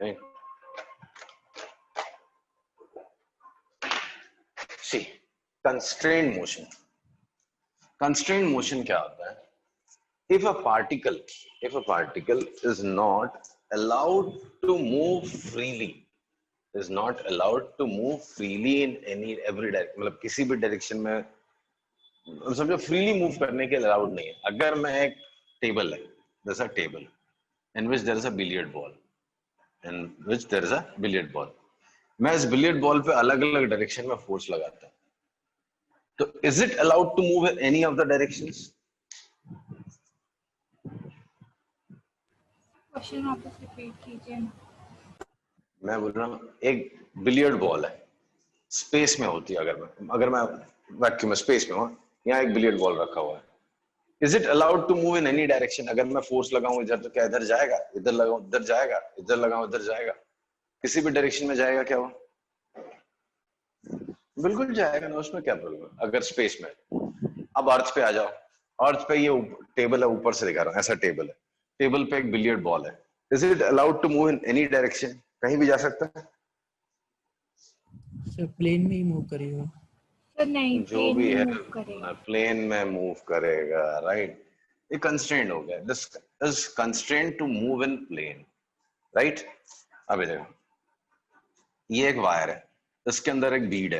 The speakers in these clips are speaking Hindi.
right? See, constrained motion. Constrained motion क्या होता है? If a particle is not allowed to move freely, is not allowed to move freely in any every direction, मतलब किसी भी डायरेक्शन में समझो फ्रीली मूव करने के अलाउड नहीं है. अगर मैं एक टेबल है, there's a table in which there is a billiard ball, मैं इस बिलियर्ड बॉल पे अलग अलग डायरेक्शन में फोर्स लगाता हूं, तो is it allowed to move in any of the directions? Question वापस रिपीट कीजिए. मैं बोल रहा हूँ एक बिलियर्ड बॉल है, स्पेस में होती है, अगर मैं वैक्यूम में स्पेस में हूँ, यहाँ एक बिलियर्ड बॉल रखा हुआ है, is it allowed to move in any direction? अगर मैं फोर्स लगाऊं इधर तो क्या इधर जाएगा? इधर लगाऊं इधर जाएगा, इधर लगाऊं इधर जाएगा, किसी भी डायरेक्शन में जाएगा क्या वो? बिल्कुल जाएगा ना, उसमें क्या प्रॉब्लम है अगर स्पेस में. अब अर्थ पे आ जाओ, अर्थ पे ये टेबल है, ऊपर से दिखा रहा हूँ, ऐसा टेबल है, टेबल पे एक बिलियर्ड बॉल है, is it allowed to move in any direction? कहीं भी जा सकता है? सर प्लेन में ही मूव करेगा. सर नहीं, जो भी है मूव करेगा, प्लेन में मूव करेगा, राइट? ये कंस्ट्रेंट हो गया, this is constraint to move in plane, right? अब ये देखो, ये एक वायर है, इसके अंदर एक बीड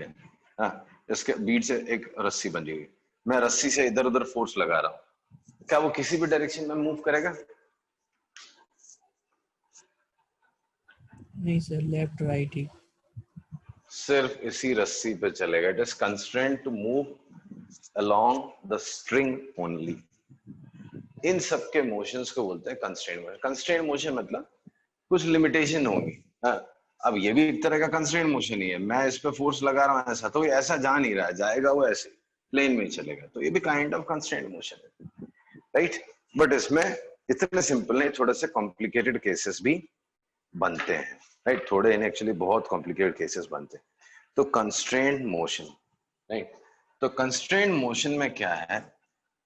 है, हाँ, इसके बीड से एक रस्सी बंधी हुई, मैं रस्सी से इधर उधर फोर्स लगा रहा हूँ, क्या वो किसी भी डायरेक्शन में मूव करेगा? नहीं सर, लेफ्ट राइट ही. सिर्फ इसी रस्सी पे चलेगा. It is constraint to move along the string only. इन सब के मोशंस को बोलते हैं कंस्ट्रेंट मोशन. कंस्ट्रेंट मोशन मतलब कुछ लिमिटेशन होगी. अब ये भी एक तरह का कंस्ट्रेंट मोशन ही है, मैं इस पे फोर्स लगा रहा हूँ ऐसा, तो ये ऐसा जा नहीं रहा है, जाएगा वो ऐसे प्लेन में ही चलेगा, तो ये भी काइंड ऑफ कंस्ट्रेंट मोशन है, राइट? बट इसमें इतने सिंपल नहीं, थोड़े से कॉम्प्लिकेटेड केसेस भी बनते हैं, राइट? थोड़े इन एक्चुअली बहुत कॉम्प्लिकेटेड केसेस बनते हैं. तो कंस्ट्रेंट मोशन, राइट? तो कंस्ट्रेंट मोशन में क्या है,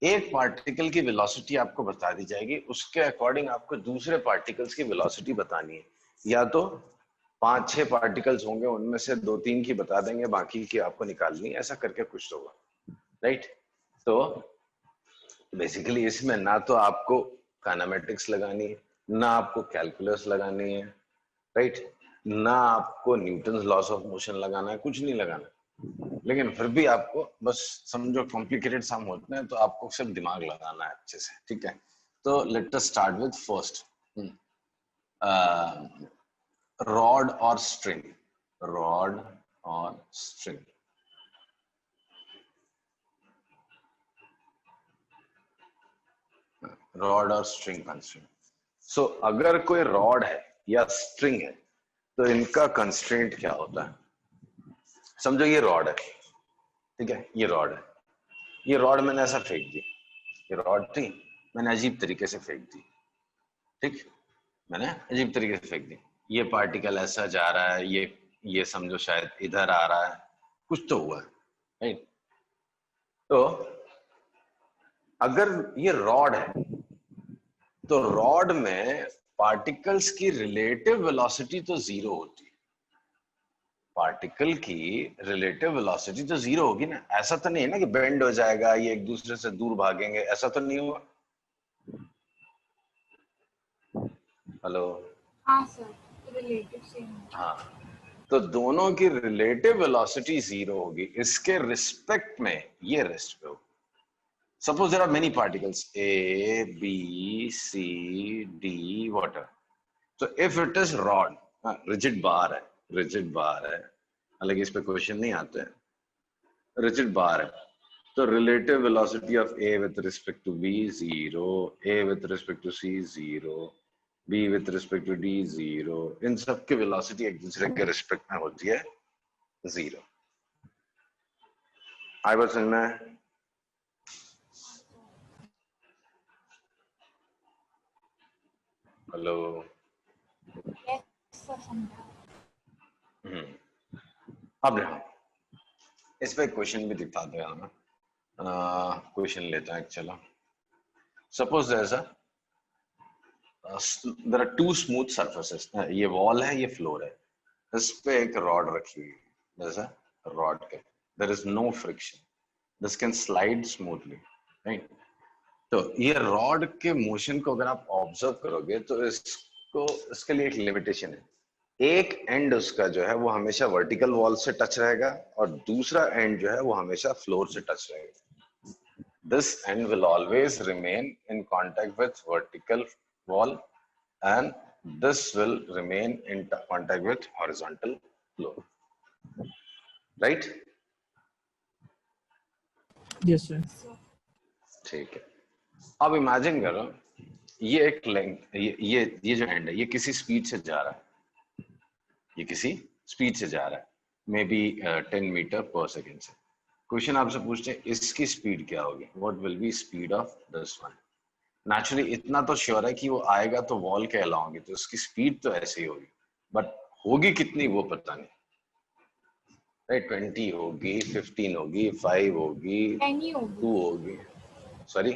एक पार्टिकल की वेलोसिटी आपको बता दी जाएगी, उसके अकॉर्डिंग आपको दूसरे पार्टिकल्स की वेलोसिटी बतानी है. या तो 5-6 पार्टिकल्स होंगे, उनमें से 2-3 की बता देंगे, बाकी की आपको निकालनी है, ऐसा करके कुछ तो होगा, राइट? तो बेसिकली इसमें ना तो आपको काइनेमेटिक्स लगानी है, ना आपको कैलकुलस लगानी है, राइट? ना आपको न्यूटन लॉस ऑफ मोशन लगाना है, कुछ नहीं लगाना. लेकिन फिर भी आपको बस समझो कॉम्प्लिकेटेड सम होते हैं, तो आपको सिर्फ दिमाग लगाना है अच्छे से, ठीक है? तो let us start with first, rod और स्ट्रिंग. रॉड और स्ट्रिंग. रॉड और स्ट्रिंग कंस्ट्रेंट. सो अगर कोई रॉड है या स्ट्रिंग है, तो इनका कंस्ट्रेंट क्या होता है? समझो ये रॉड है, ठीक है? ये रॉड है, ये रॉड मैंने ऐसा फेंक दी, ये रॉड थी, मैंने अजीब तरीके से फेंक दी, ठीक? मैंने अजीब तरीके से फेंक दी, ये पार्टिकल ऐसा जा रहा है, ये समझो शायद इधर आ रहा है, कुछ तो हुआ है, राइट? तो अगर ये रॉड है, तो रॉड में पार्टिकल्स की रिलेटिव वेलोसिटी तो जीरो होती है. पार्टिकल की रिलेटिव वेलोसिटी तो जीरो होगी ना. ऐसा तो नहीं है ना कि बेंड हो जाएगा, ये एक दूसरे से दूर भागेंगे, ऐसा तो नहीं होगा. हेलो? हाँ सर, रिलेटिव सेम. हाँ, तो दोनों की रिलेटिव वेलोसिटी जीरो होगी, इसके रिस्पेक्ट में ये रेस्ट पे होगी. Suppose there are many particles A, B, C, D, whatever. So if it is rod, rigid bar है, हालांकि इस पे क्वेश्चन नहीं आते हैं, rigid bar है, तो relative velocity of A with respect to B 0, A with respect to C 0, B with respect to D 0, इन सब की velocity एक दूसरे के रिस्पेक्ट में होती है 0. आई बात समझ में? हेलो? यस सर, समझा. अब देखो, इस पे क्वेश्चन भी दिखा दो यार. मैं क्वेश्चन लेता है, चलो. सपोज ऐसा there are two smooth surfaces, ये वॉल है, ये फ्लोर है, इस पे एक रॉड रखी हुई है, जैसा रॉड के, there is no friction, this can slide smoothly, right. तो ये रॉड के मोशन को अगर आप ऑब्जर्व करोगे तो इसको, इसके लिए एक लिमिटेशन है, एक एंड उसका जो है वो हमेशा वर्टिकल वॉल से टच रहेगा और दूसरा एंड जो है वो हमेशा फ्लोर से टच रहेगा। This and will always remain in contact with vertical wall and this will remain in contact with horizontal floor, right? Yes, sir. ठीक है, अब इमेजिन करो ये एक लेंथ, ये जो एंड है ये किसी स्पीड से जा रहा है, ये किसी स्पीड से जा रहा है, may be 10 meter per second से। क्वेश्चन आपसे पूछते हैं इसकी स्पीड क्या होगी, what will be speed of this one. Naturally इतना तो श्योर है कि वो आएगा तो वॉल के अलाउ होगी, तो उसकी स्पीड तो ऐसे ही होगी, बट होगी कितनी वो पता नहीं, राइट। 20 होगी, 15 होगी, 5 होगी, 2 होगी, सॉरी,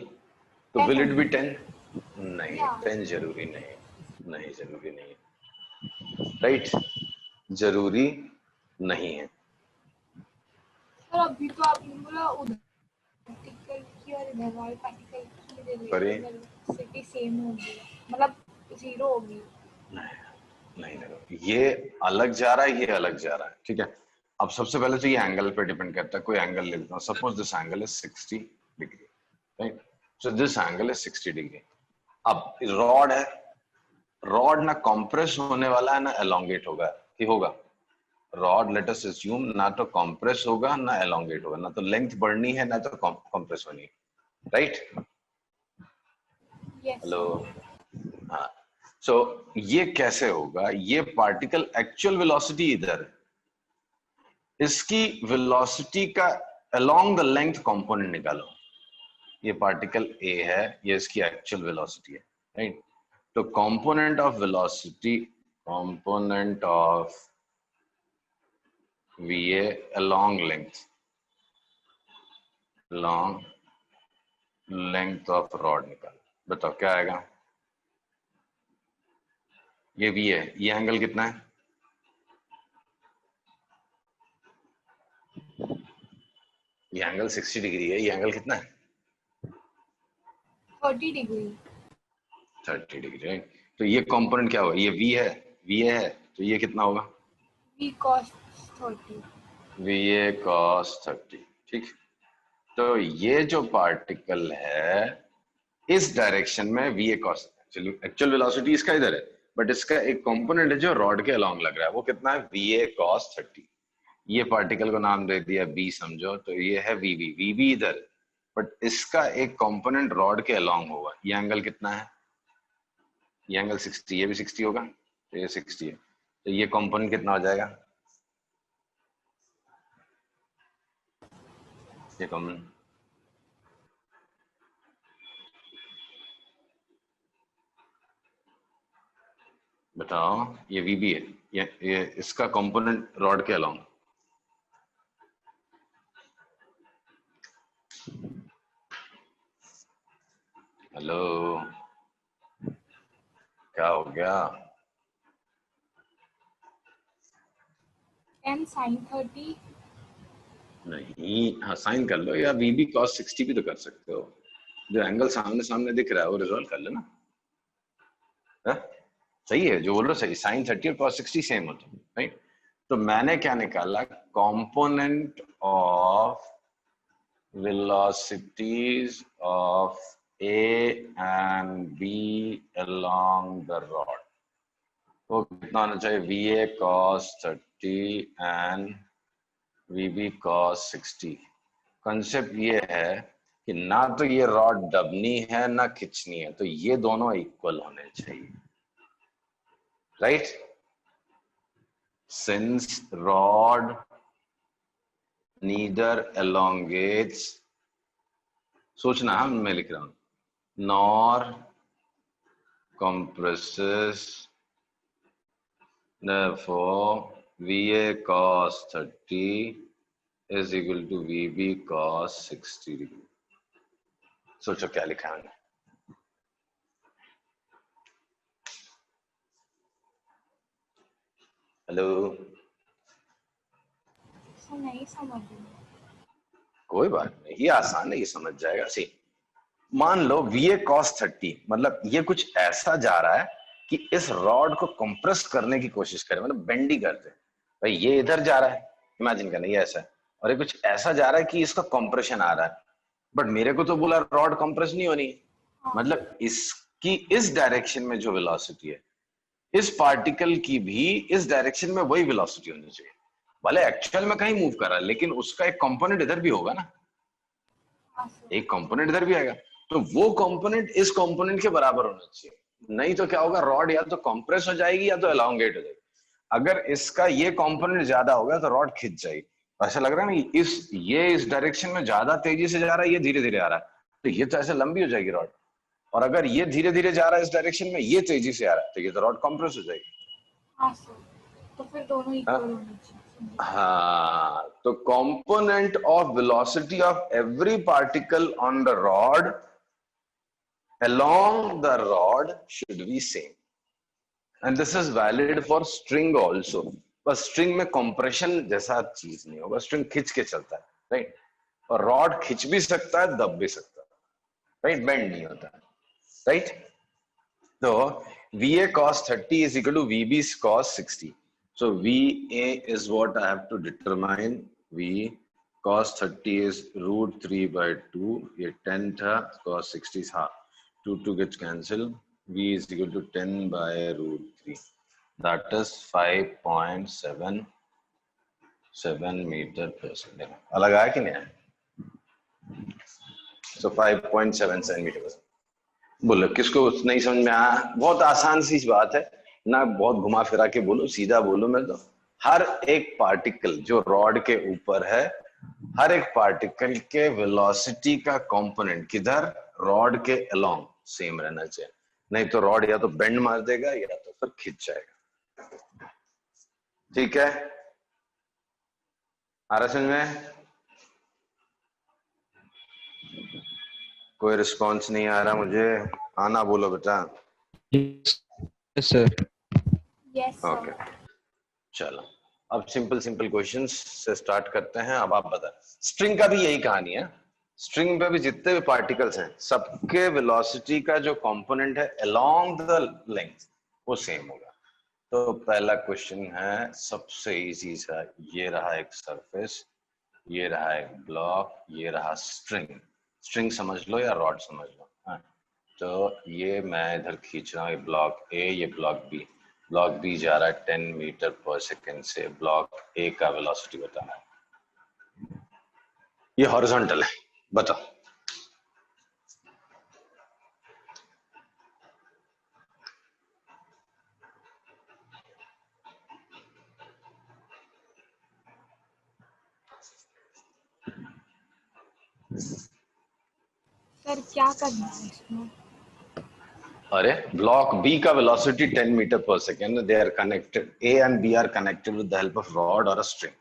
तो विल इट बी 10? नहीं, 10 जरूरी नहीं, नहीं जरूरी नहीं, राइट, जरूरी नहीं है। सर अभी तो आपने बोला उधर पार्टिकल की और इधर वाले पार्टिकल की रिलेटिव वेलोसिटी सेम होगी, मतलब 0 होगी। नहीं नहीं, ये अलग जा रहा है, ये अलग जा रहा है, ठीक है। अब सबसे पहले तो ये एंगल पे डिपेंड करता है, कोई एंगल ले लेता हूँ, suppose this angle is 60 degree, right, so this angle is 60 degree. अब रॉड है, रॉड ना कंप्रेस होने वाला है ना एलोंगेट होगा, कि होगा, रॉड लेट अस अस्यूम ना तो कंप्रेस होगा ना एलोंगेट होगा, ना तो लेंथ बढ़नी है ना तो कंप्रेस होनी है, राइट। हेलो, हाँ, सो ये कैसे होगा, ये पार्टिकल एक्चुअल वेलोसिटी इधर है, इसकी वेलोसिटी का अलोंग द लेंथ कंपोनेंट निकालो, ये पार्टिकल ए है, ये इसकी एक्चुअल वेलोसिटी है, राइट। तो component of velocity, component of वीए along length, long length of rod निकालो, बताओ क्या आएगा। ये वी है, ये एंगल कितना है, ये एंगल 60 डिग्री है, ये एंगल कितना है, 30 डिग्री, 30 डिग्री, राइट। तो ये कंपोनेंट क्या होगा, ये वी है, वी है, तो ये कितना होगा, v cos 30, V A cos 30, ठीक। तो ये जो पार्टिकल है इस डायरेक्शन में V A cos, actual velocity इसका इधर है, बट इसका एक कंपोनेंट है जो रॉड के अलोंग लग रहा है, वो कितना है, वी ए कॉस 30। ये पार्टिकल को नाम दे दिया बी समझो, तो ये है वीबी, वीबी इधर, बट इसका एक कंपोनेंट रॉड के अलोंग होगा, ये एंगल कितना है, ये एंगल 60, ये भी 60 होगा, तो ये 60 है, तो ये कंपोनेंट कितना हो जाएगा, ये कंपोनेंट बताओ, ये वीबी है, ये इसका कंपोनेंट रॉड के अलोंग, हेलो, क्या हो गया, 10 sin 30, नहीं, हाँ साइन कर लो, या वीबी कॉस 60 भी तो कर सकते हो, जो एंगल सामने सामने दिख रहा है वो रिजॉल्व कर लेना, हाँ? सही है जो बोल रहे हो, सही, साइन 30 और कॉस 60 सेम होता है, राइट। तो मैंने क्या निकाला, component of velocities of A and B along the rod, वो कितना होना चाहिए, VA cos 30 and VB cos 60। Concept ये है कि ना तो ये रॉड दबनी है ना खिंचनी है, तो ये दोनों इक्वल होने चाहिए, right. Since rod neither elongates, सोचना है, मैं लिख रहा हूं, nor compresses, therefore VA cos 30 is equal to VB cos 60 degree। सोचो क्या लिखा है, हेलो, ऐसा नहीं समझ रही। कोई बात नहीं, ये आसान है, ये समझ जाएगा। सी, मान लो VA cos 30, मतलब ये कुछ ऐसा जा रहा है कि इस रॉड को कंप्रेस करने की कोशिश करे, मतलब बेंड ही करते। भाई ये इधर जा रहा है, इमेजिन करना, ये ऐसा है, और ये कुछ ऐसा जा रहा है कि इसका कंप्रेशन आ रहा है, बट मेरे को तो बोला रॉड कंप्रेस नहीं होनी है। हाँ मतलब इसकी इस डायरेक्शन में जो वेलोसिटी है, इस पार्टिकल की भी इस डायरेक्शन में वही वेलोसिटी होनी चाहिए। भले एक्चुअल में कहीं मूव कर रहा है, लेकिन उसका एक कंपोनेंट इधर भी होगा ना, हाँ सर। एक कंपोनेंट इधर भी आएगा, तो वो कंपोनेंट इस कंपोनेंट के बराबर होना चाहिए। नहीं तो क्या होगा, रॉड या तो कंप्रेस हो जाएगी या तो एलोंगेट हो जाएगी। अगर इसका ये कंपोनेंट ज्यादा होगा तो रॉड खिंच जाएगी। ऐसा लग रहा है ना, ये इस डायरेक्शन में ज्यादा तेजी से जा रहा है, ये धीरे धीरे आ रहा है, तो ये तो ऐसे लंबी हो जाएगी रॉड। और अगर ये धीरे धीरे जा रहा है इस डायरेक्शन में, ये तेजी से आ रहा है, तो ये तो रॉड कंप्रेस हो जाएगी। हाँ सर, तो फिर दोनों हाँ, इक्वल होने चाहिए। हाँ, तो component of velocity of every particle on the rod along the rod should be same, and this is valid for string also। बस स्ट्रिंग में कंप्रेशन जैसा चीज नहीं होगा, स्ट्रिंग खिंच के चलता है, राइट, और रॉड खिंच भी सकता है, दब भी सकता है, राइट, बेंड नहीं होता, राइट। तो VA cos 30 is equal to VB cos 60. So VA is what I have to determine. V cos 30 is √3/2. ये 10 था, cos 60 था, 2 gets cancelled. V is equal to 10 by √3. That is 5.77 meter per second. अलग आया कि नहीं आया? So 5.77 meter per second. बोलो किसको नहीं समझ में आया? बहुत आसान सी बात है ना, बहुत घुमा फिरा के बोलो, सीधा बोलो। मैं तो हर एक पार्टिकल जो रॉड के ऊपर है, हर एक पार्टिकल के वेलोसिटी का कंपोनेंट किधर, रॉड के अलोंग सेम रहना चाहिए। नहीं तो रॉड या तो बेंड मार देगा या तो फिर खिंच जाएगा। ठीक है, आ रहा समझ में? कोई रिस्पॉन्स नहीं आ रहा मुझे, आना बोलो बेटा। Yes, sir. Yes okay, sir. चलो अब सिंपल सिंपल क्वेश्चंस से स्टार्ट करते हैं। अब आप बता, स्ट्रिंग का भी यही कहानी है। स्ट्रिंग पे भी जितने भी पार्टिकल्स हैं, सबके वेलोसिटी का जो कंपोनेंट है अलोंग द लेंथ वो सेम होगा। तो पहला क्वेश्चन है सबसे इजी सा, ये रहा एक सरफेस, ये रहा एक ब्लॉक, ये रहा स्ट्रिंग। स्ट्रिंग समझ लो या रॉड समझ लो, हाँ। तो ये मैं इधर खींच रहा हूँ, ये ब्लॉक ए, ये ब्लॉक बी। ब्लॉक बी जा रहा है 10 मीटर पर सेकेंड से, ब्लॉक ए का वेलोसिटी बताना है। ये हॉरिजॉन्टल है, बताओ। सर क्या करना है इसमें? अरे ब्लॉक बी का velocity 10 meter per second, they are connected, A and B are connected with the help of rod और अ स्ट्रिंग।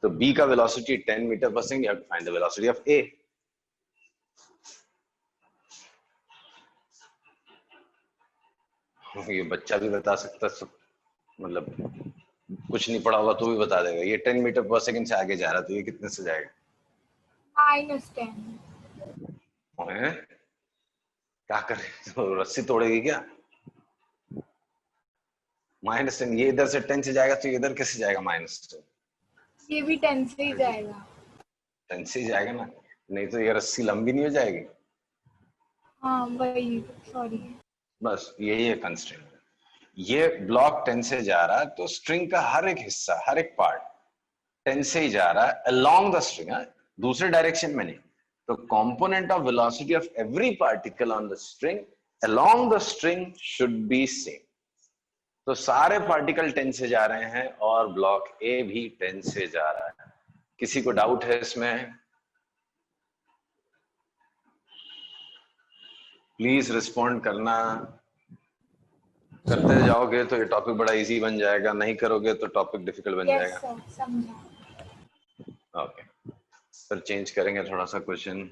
तो बी का velocity 10 meter per second, you have to find the velocity of A. ये बच्चा भी बता सकता है, मतलब कुछ नहीं पढ़ा होगा तो भी बता देगा। ये 10 मीटर पर सेकंड से आगे जा रहा है, तो ये कितने से जाएगा? -10। हैं? क्या करे, तो रस्सी तोड़ेगी क्या? -10, ये इधर से 10 से जाएगा तो ये इधर कैसे जाएगा -10? ये भी 10 से ही जाएगा। 10 से ही जाएगा ना, नहीं तो ये रस्सी लंबी नहीं हो जाएगी। हाँ वही, सॉरी। बस यही है कंस्ट्रेंट। ये ब्लॉक 10 से जा रहा है, तो स्ट्रिंग का हर एक हिस्सा, हर एक पार्ट 10 से ही जा रहा है अलोंग द स्ट्रिंग, दूसरे डायरेक्शन में नहीं। तो component of velocity of every particle on the string along the string should be same। तो सारे पार्टिकल 10 से जा रहे हैं और ब्लॉक ए भी 10 से जा रहा है। किसी को डाउट है इसमें? प्लीज रिस्पॉन्ड करना। करते जाओगे तो ये टॉपिक बड़ा इजी बन जाएगा, नहीं करोगे तो टॉपिक डिफिकल्ट बन यस जाएगा। सर, समझा। ओके, फिर चेंज करेंगे थोड़ा सा क्वेश्चन।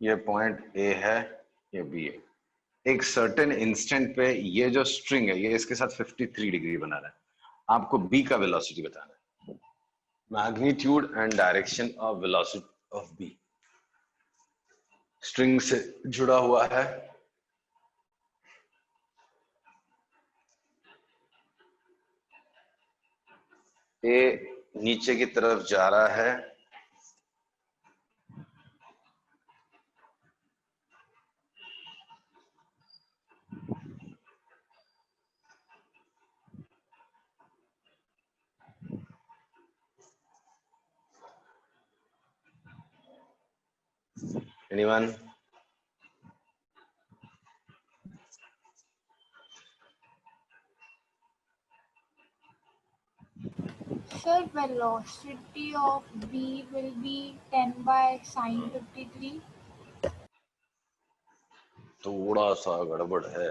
ये पॉइंट ए है, ये बी है। एक सर्टेन इंस्टेंट पे ये जो स्ट्रिंग है ये इसके साथ 53 डिग्री बना रहा है। आपको बी का वेलोसिटी बताना है, magnitude and direction of velocity of B. String से जुड़ा हुआ है, ए नीचे की तरफ जा रहा है, anyone? Sir, velocity of B will be 10 by sin 53. थोड़ा सा गड़बड़ है।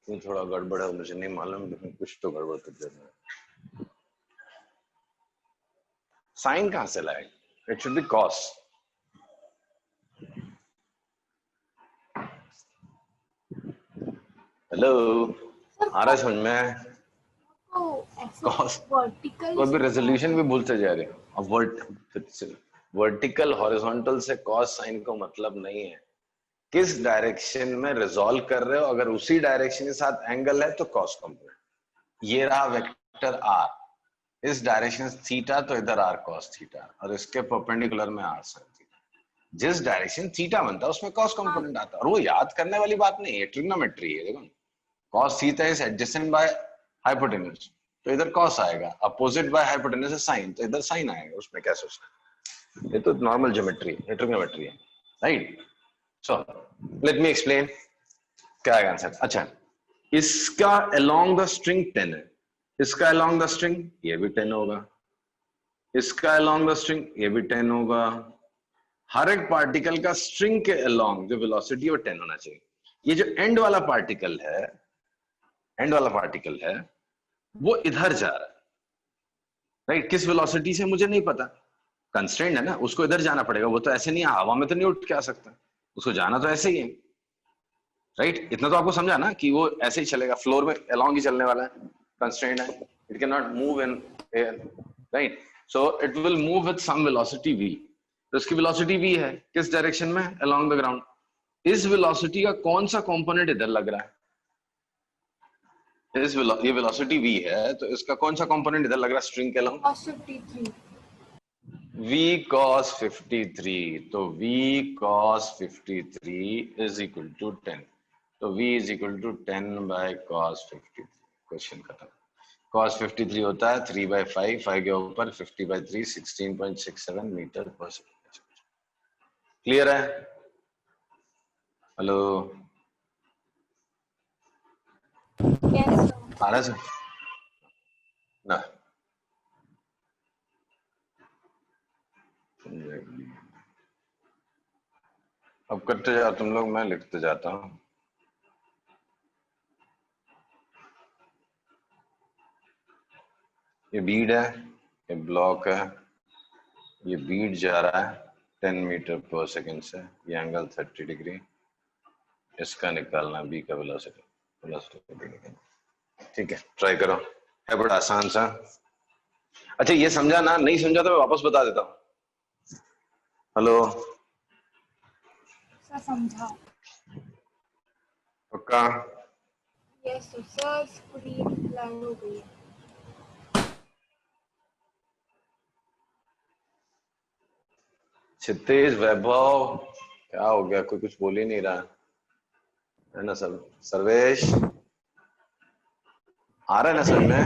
क्यों थोड़ा गड़बड़ है मुझे नहीं मालूम, लेकिन कुछ तो गड़बड़ कर देना है। साइन कहां से लाए? It should be cos. Hello, आ रहा है समझ में? तो ऐसे कॉस वर्टिकल को भी रेजोल्यूशन भी भूलते जा रहे हो। अब वर्टिकल हॉरिजॉन्टल से कॉस साइन को मतलब नहीं है, किस डायरेक्शन में रिजॉल्व कर रहे हो। अगर उसी डायरेक्शन के साथ एंगल है तो कॉस कंपोनेंट। ये रहा वेक्टर आर, इस डायरेक्शन थीटा तो इधर आर कॉस थीटा, और इसके परपेंडिकुलर में आर साइन थीटा। जिस डायरेक्शन थीटा बनता है उसमें कॉस कंपोनेंट आता है, और वो याद करने वाली बात नहीं है, ट्रिग्नोमेट्री है। देखो, cos theta is adjacent by hypotenuse, तो इधर cos आएगा, अपोजिट बाय हाइपोटेन्यूज है साइन, तो इधर साइन आएगा। उसमें क्या सोचना, ये तो नॉर्मल ज्योमेट्री है, ट्रिग्नोमेट्री है, right? So let me explain क्या आएगा आंसर। अच्छा, इसका अलोंग द स्ट्रिंग 10 है, इसका अलोंग द स्ट्रिंग ये भी 10 होगा, इसका अलोंग द स्ट्रिंग ये भी 10 होगा। हर एक पार्टिकल का स्ट्रिंग के अलोंग जो वेलोसिटी है वो 10 होना चाहिए। ये जो एंड वाला पार्टिकल है, एंड वाला पार्टिकल है वो इधर जा रहा है, राइट? किस वेलोसिटी से मुझे नहीं पता, कंस्ट्रेंट है ना, उसको इधर जाना पड़ेगा। वो तो ऐसे नहीं हवा में तो नहीं उठ के आ सकता, उसको जाना तो ऐसे ही है, राइट? इतना तो आपको समझा ना कि वो ऐसे ही चलेगा, फ्लोर में अलोंग ही चलने वाला है, कंस्ट्रेंट है, it can not move in air, right? So it will move with some velocity v। तो इसकी वेलोसिटी v है, किस डायरेक्शन में? Along the ground. इस वेलोसिटी का कौन सा कंपोनेंट इधर लग रहा है? ये वेलोसिटी v है, तो इसका कौन सा कंपोनेंट इधर लग रहा है स्ट्रिंग के अलोंग? cos 53. v cos 53, तो v cos 53 is equal to 10, तो v is equal to 10 by cos 53। Question खत्म। cos 53 होता है 3 बाय 5, 5 के ऊपर 50 बाय 3, 16.67 मीटर पर सेकंड। क्लियर है? Hello, Yes, sir. आ रहा है ना? अब करते जाओ तुम लोग, मैं लिखते जाता हूँ। ये बीड है, ये ब्लॉक है, ये बीड जा रहा है 10 मीटर पर सेकंड से, ये एंगल 30 डिग्री। इसका निकालना बी का वेलोसिटी, ठीक है? ट्राई करो, है बड़ा आसान सा। अच्छा, ये समझा ना? नहीं समझा तो मैं वापस बता देता हूँ। हेलो, सर समझा। पक्का? यस सर, स्क्रीन ब्लर हो गई है। क्षितिज, वैभव, क्या हो गया? कोई कुछ बोल ही नहीं रहा है ना? सर सर्वेश, आ रहा है ना समझ में?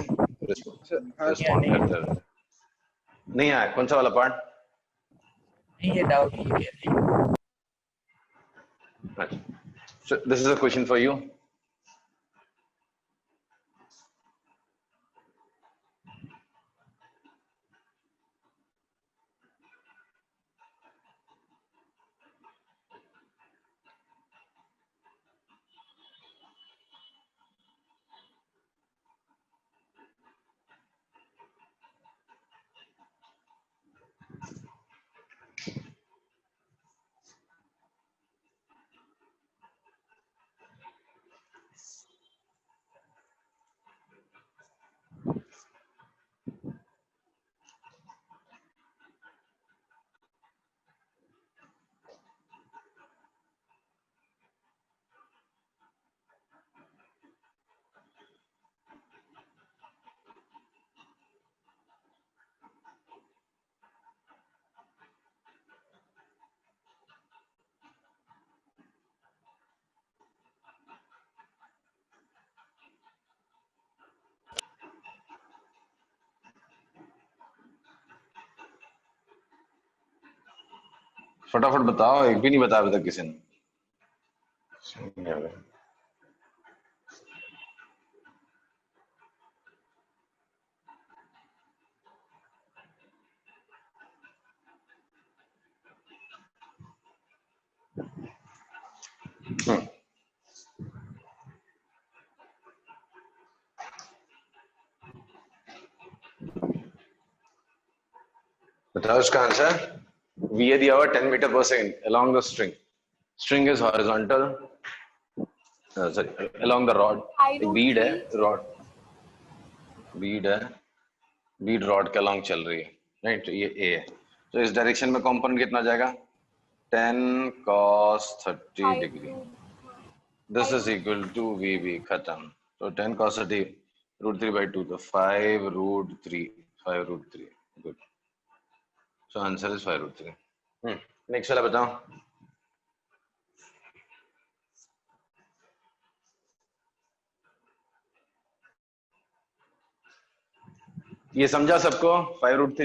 रिस्पॉन्ड करते रहे। नहीं आया? कौन सा वाला पार्ट? नहीं, ये डाउट ही है। अच्छा, so this is a question for you. फटाफट बताओ, एक भी नहीं बताया अभी तक किसी ने। बताओ इसका आंसर। V है दिया हुआ 10 meter per second along the string. String is horizontal. Sorry, along the rod. एक bead है, rod. Bead है, bead rod के along चल रही है, right? ये A है, तो इस डायरेक्शन में कंपोनेंट कितना जाएगा? 10 cos 30 degree. This is equal to VB. खत्म. तो 10 cos 30 √3/2, तो 5 √3. 5 √3. Good. So answer is 5 √3. Next वाला बताओ। ये समझा सबको? 5 √3